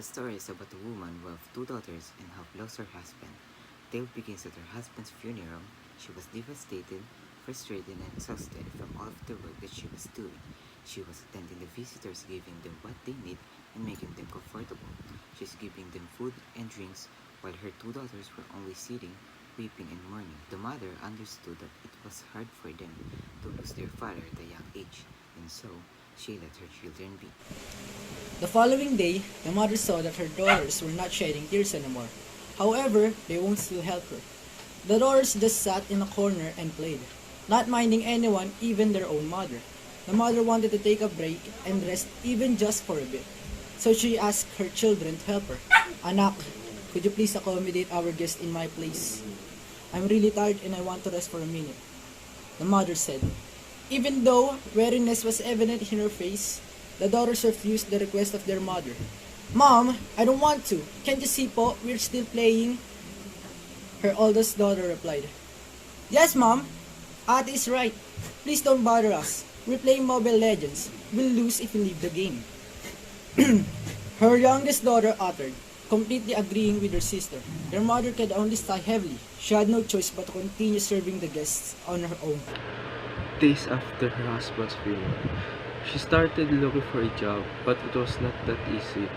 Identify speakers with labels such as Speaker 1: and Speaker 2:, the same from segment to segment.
Speaker 1: The story is about a woman who have two daughters and have lost her husband. Tale begins at her husband's funeral. She was devastated, frustrated, and exhausted from all of the work that she was doing. She was attending the visitors, giving them what they need and making them comfortable. She's giving them food and drinks while her two daughters were only sitting, weeping and mourning. The mother understood that it was hard for them to lose their father at a young age, and so she let her children be.
Speaker 2: The following day, the mother saw that her daughters were not shedding tears anymore. However, they won't still help her. The daughters just sat in a corner and played, not minding anyone, even their own mother. The mother wanted to take a break and rest even just for a bit. So she asked her children to help her. Anak, could you please accommodate our guest in my place? I'm really tired and I want to rest for a minute. The mother said. Even though weariness was evident in her face, the daughters refused the request of their mother. Mom, I don't want to. Can't you see po, we're still playing? Her oldest daughter replied. Yes, Mom. Ate is right. Please don't bother us. We're playing Mobile Legends. We'll lose if we leave the game. Her youngest daughter uttered, completely agreeing with her sister. Their mother could only sigh heavily. She had no choice but to continue serving the guests on her own.
Speaker 3: Days after her husband's funeral, she started looking for a job, but it was not that easy.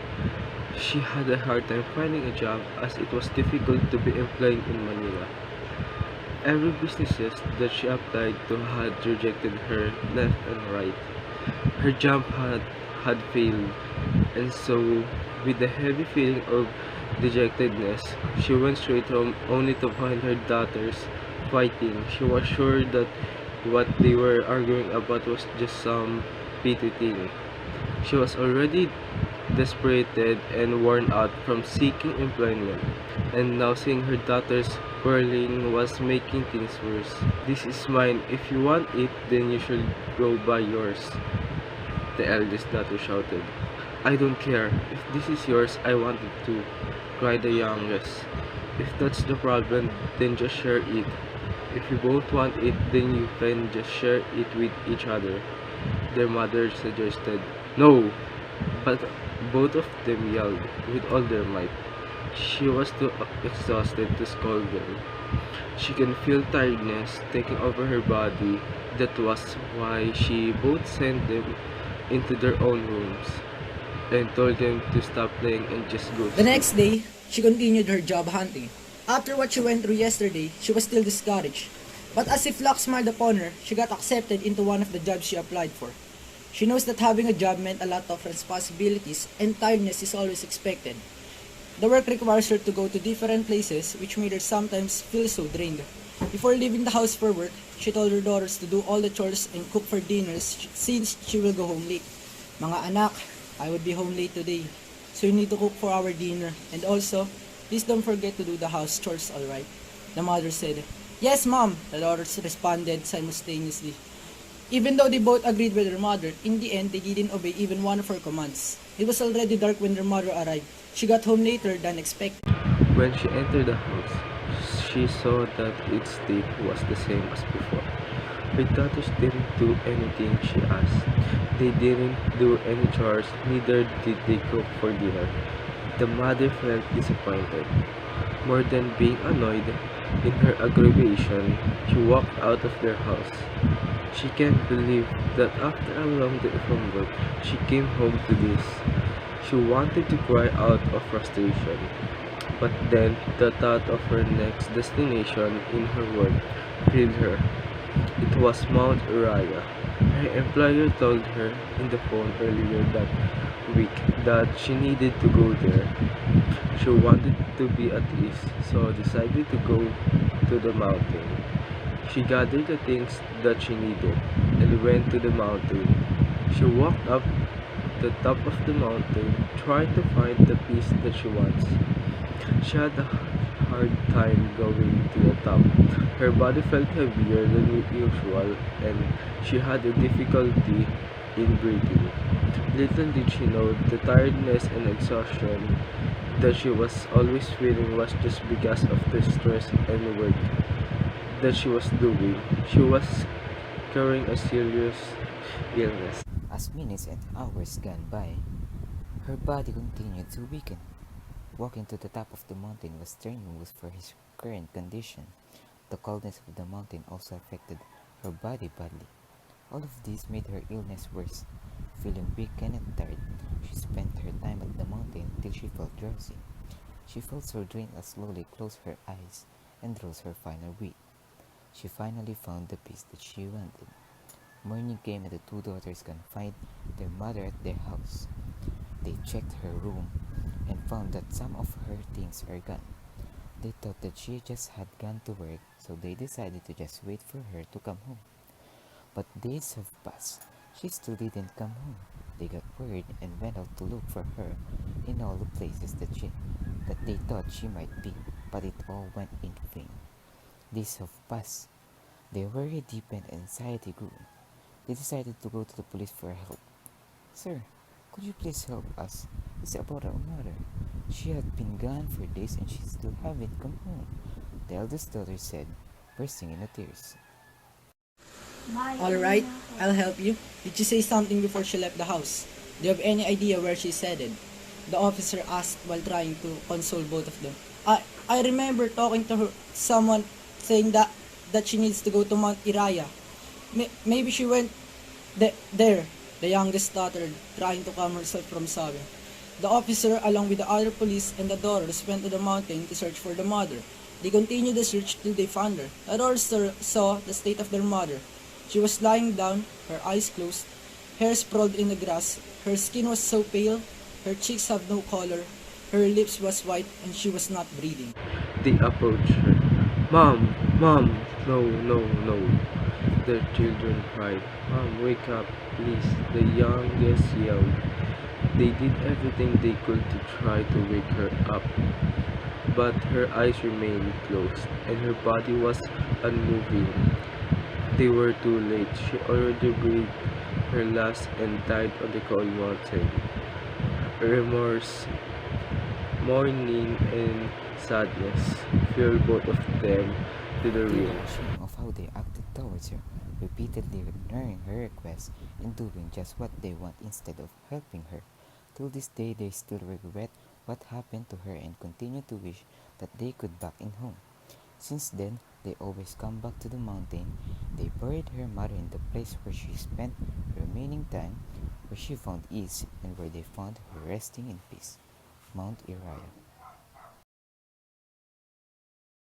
Speaker 3: She had a hard time finding a job as it was difficult to be employed in Manila. Every businesses that she applied to had rejected her left and right. Her job had failed, and so, with a heavy feeling of dejectedness, she went straight home only to find her daughters fighting. She was sure that what they were arguing about was just some petty thing. She was already desperated and worn out from seeking employment, and now seeing her daughters quarreling was making things worse. This is mine. If you want it, then you should go buy yours, the eldest daughter shouted. I don't care. If this is yours, I want it too, cried the youngest. If that's the problem, then just share it. If you both want it, then you can just share it with each other, their mother suggested. No! But both of them yelled with all their might. She was too exhausted to scold them. She can feel tiredness taking over her body. That was why she both sent them into their own rooms and told them to stop playing and just go to
Speaker 2: The
Speaker 3: sleep.
Speaker 2: next day, she continued her job hunting. After what she went through yesterday, she was still discouraged. But as if luck smiled upon her, she got accepted into one of the jobs she applied for. She knows that having a job meant a lot of responsibilities and tiredness is always expected. The work requires her to go to different places, which made her sometimes feel so drained. Before leaving the house for work, she told her daughters to do all the chores and cook for dinners since she will go home late. Mga anak, I would be home late today, so you need to cook for our dinner. And also, please don't forget to do the house chores, alright? The mother said. Yes, Mom, the daughters responded simultaneously. Even though they both agreed with their mother, in the end they didn't obey even one of her commands. It was already dark when their mother arrived. She got home later than expected.
Speaker 3: When she entered the house, she saw that its state was the same as before. Her daughters didn't do anything she asked. They didn't do any chores, neither did they cook for dinner. The mother felt disappointed. More than being annoyed, in her aggravation, she walked out of their house. She can't believe that after a long day from work, she came home to this. She wanted to cry out of frustration. But then, the thought of her next destination in her work thrilled her. It was Mount Uriah. Her employer told her in the phone earlier that week that she needed to go there. She wanted to be at ease, so decided to go to the mountain. She gathered the things that she needed and went to the mountain. She walked up the top of the mountain, trying to find the piece that she wants. She had a hard time going to the top. Her body felt heavier than usual, and she had a difficulty in breathing. Little did she know the tiredness and exhaustion that she was always feeling was just because of the stress and work that she was doing. She was carrying a serious illness.
Speaker 1: As minutes and hours gone by, Her body continued to weaken. Walking to the top of the mountain was strenuous for his current condition. The coldness of the mountain also affected her body badly. All of this made her illness worse. Feeling weak and tired, she spent her time at the mountain till she felt drowsy. She felt so drained and slowly closed her eyes and rose her final breath. She finally found the peace that she wanted. Morning came and the two daughters could find their mother at their house. They checked her room and found that some of her things are gone. They thought that she just had gone to work, so they decided to just wait for her to come home. But days have passed. She still didn't come home. They got worried and went out to look for her in all the places that they thought she might be, but it all went in vain. Days have passed. Their worry deepened and anxiety grew. They decided to go to the police for help. Sir, could you please help us? It's about our mother. She had been gone for days and she still haven't come home, the eldest daughter said, bursting into tears.
Speaker 2: Alright, I'll help you. Did she say something before she left the house? Do you have any idea where she's headed? The officer asked while trying to console both of them. I remember talking to her, someone saying that she needs to go to Mount Iraya. Maybe she went there, the youngest daughter trying to calm herself from sobbing. The officer, along with the other police and the daughters, went to the mountain to search for the mother. They continued the search till they found her. The daughters saw the state of their mother. She was lying down, her eyes closed, hair sprawled in the grass. Her skin was so pale, her cheeks have no color, her lips was white, and she was not breathing.
Speaker 3: They approached her. Mom! Mom! No, no, no. The children cried. Mom, wake up, please. The youngest yelled. They did everything they could to try to wake her up, but her eyes remained closed and her body was unmoving. They were too late. She already breathed her last and died on the cold mountain. Remorse, mourning, and sadness filled both of them to the
Speaker 1: They
Speaker 3: rim.
Speaker 1: were ashamed of how they acted towards her, repeatedly ignoring her requests and doing just what they want instead of helping her. Till this day, they still regret what happened to her and continue to wish that they could back in home. Since then, they always come back to the mountain. They buried her mother in the place where she spent her remaining time, where she found ease and where they found her resting in peace, Mount Uriah.